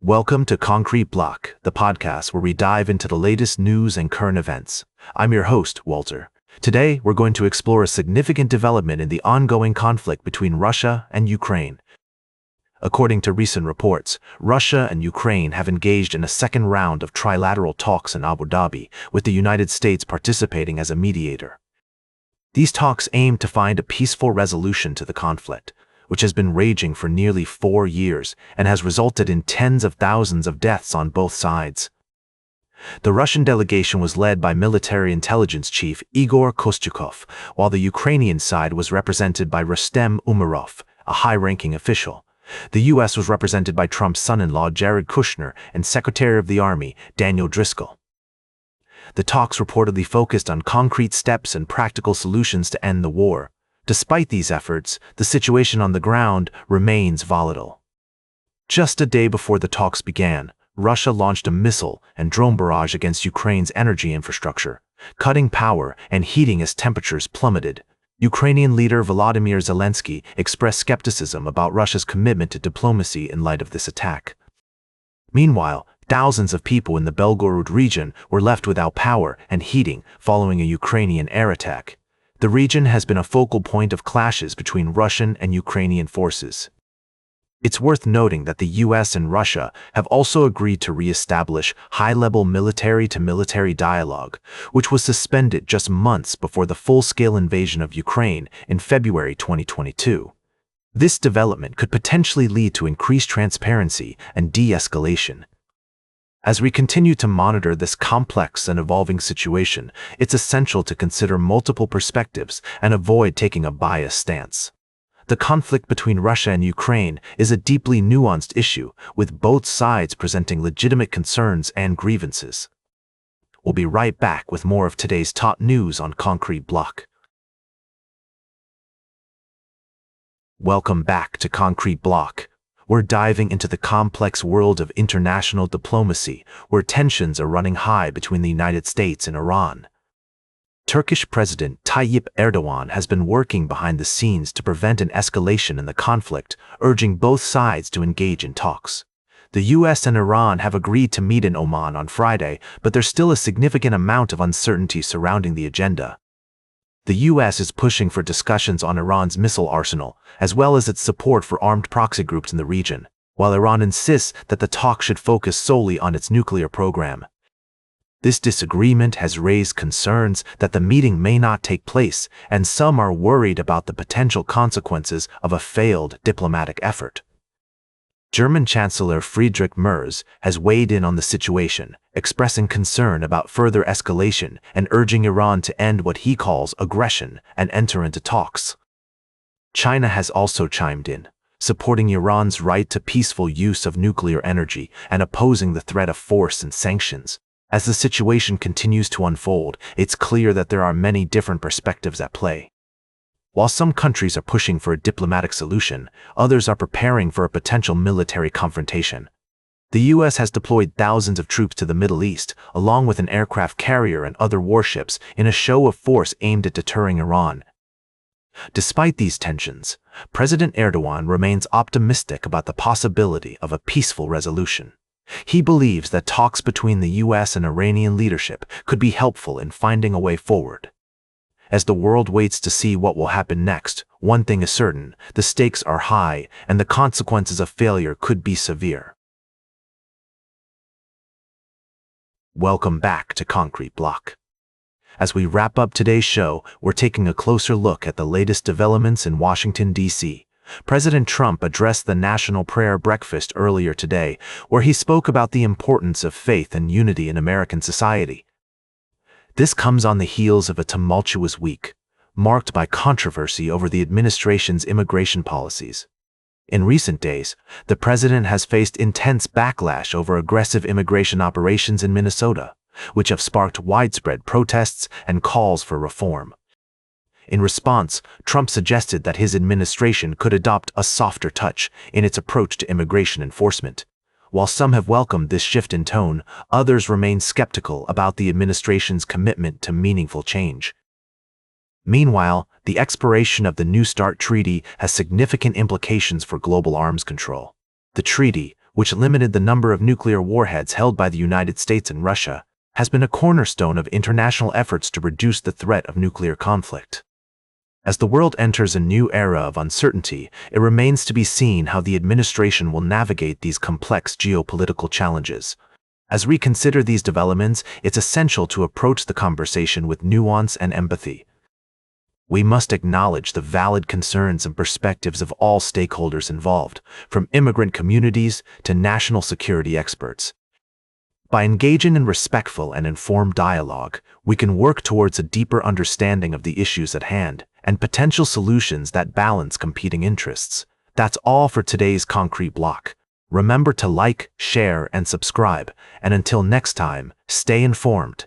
Welcome to Concrete Block, the podcast where we dive into the latest news and current events. I'm your host, Walter. Today, we're going to explore a significant development in the ongoing conflict between Russia and Ukraine. According to recent reports, Russia and Ukraine have engaged in a second round of trilateral talks in Abu Dhabi, with the United States participating as a mediator. These talks aim to find a peaceful resolution to the conflict, which has been raging for nearly 4 years and has resulted in tens of thousands of deaths on both sides. The Russian delegation was led by military intelligence chief Igor Kostyukov, while the Ukrainian side was represented by Rustem Umerov, a high-ranking official. The U.S. was represented by Trump's son-in-law Jared Kushner and Secretary of the Army Daniel Driscoll. The talks reportedly focused on concrete steps and practical solutions to end the war. Despite these efforts, the situation on the ground remains volatile. Just a day before the talks began, Russia launched a missile and drone barrage against Ukraine's energy infrastructure, cutting power and heating as temperatures plummeted. Ukrainian leader Volodymyr Zelensky expressed skepticism about Russia's commitment to diplomacy in light of this attack. Meanwhile, thousands of people in the Belgorod region were left without power and heating following a Ukrainian air attack. The region has been a focal point of clashes between Russian and Ukrainian forces. It's worth noting that the U.S. and Russia have also agreed to re-establish high-level military-to-military dialogue, which was suspended just months before the full-scale invasion of Ukraine in February 2022. This development could potentially lead to increased transparency and de-escalation. As we continue to monitor this complex and evolving situation, it's essential to consider multiple perspectives and avoid taking a biased stance. The conflict between Russia and Ukraine is a deeply nuanced issue, with both sides presenting legitimate concerns and grievances. We'll be right back with more of today's top news on Concrete Block. Welcome back to Concrete Block. We're diving into the complex world of international diplomacy, where tensions are running high between the United States and Iran. Turkish President Tayyip Erdogan has been working behind the scenes to prevent an escalation in the conflict, urging both sides to engage in talks. The U.S. and Iran have agreed to meet in Oman on Friday, but there's still a significant amount of uncertainty surrounding the agenda. The U.S. is pushing for discussions on Iran's missile arsenal, as well as its support for armed proxy groups in the region, while Iran insists that the talks should focus solely on its nuclear program. This disagreement has raised concerns that the meeting may not take place, and some are worried about the potential consequences of a failed diplomatic effort. German Chancellor Friedrich Merz has weighed in on the situation, expressing concern about further escalation and urging Iran to end what he calls aggression and enter into talks. China has also chimed in, supporting Iran's right to peaceful use of nuclear energy and opposing the threat of force and sanctions. As the situation continues to unfold, it's clear that there are many different perspectives at play. While some countries are pushing for a diplomatic solution, others are preparing for a potential military confrontation. The U.S. has deployed thousands of troops to the Middle East, along with an aircraft carrier and other warships, in a show of force aimed at deterring Iran. Despite these tensions, President Erdogan remains optimistic about the possibility of a peaceful resolution. He believes that talks between the U.S. and Iranian leadership could be helpful in finding a way forward. As the world waits to see what will happen next, one thing is certain: the stakes are high and the consequences of failure could be severe. Welcome back to Concrete Block. As we wrap up today's show, we're taking a closer look at the latest developments in Washington, D.C. President Trump addressed the National Prayer Breakfast earlier today, where he spoke about the importance of faith and unity in American society. This comes on the heels of a tumultuous week, marked by controversy over the administration's immigration policies. In recent days, the president has faced intense backlash over aggressive immigration operations in Minnesota, which have sparked widespread protests and calls for reform. In response, Trump suggested that his administration could adopt a softer touch in its approach to immigration enforcement. While some have welcomed this shift in tone, others remain skeptical about the administration's commitment to meaningful change. Meanwhile, the expiration of the New START treaty has significant implications for global arms control. The treaty, which limited the number of nuclear warheads held by the United States and Russia, has been a cornerstone of international efforts to reduce the threat of nuclear conflict. As the world enters a new era of uncertainty, it remains to be seen how the administration will navigate these complex geopolitical challenges. As we consider these developments, it's essential to approach the conversation with nuance and empathy. We must acknowledge the valid concerns and perspectives of all stakeholders involved, from immigrant communities to national security experts. By engaging in respectful and informed dialogue, we can work towards a deeper understanding of the issues at hand and potential solutions that balance competing interests. That's all for today's Concrete Block. Remember to like, share, and subscribe, and until next time, stay informed.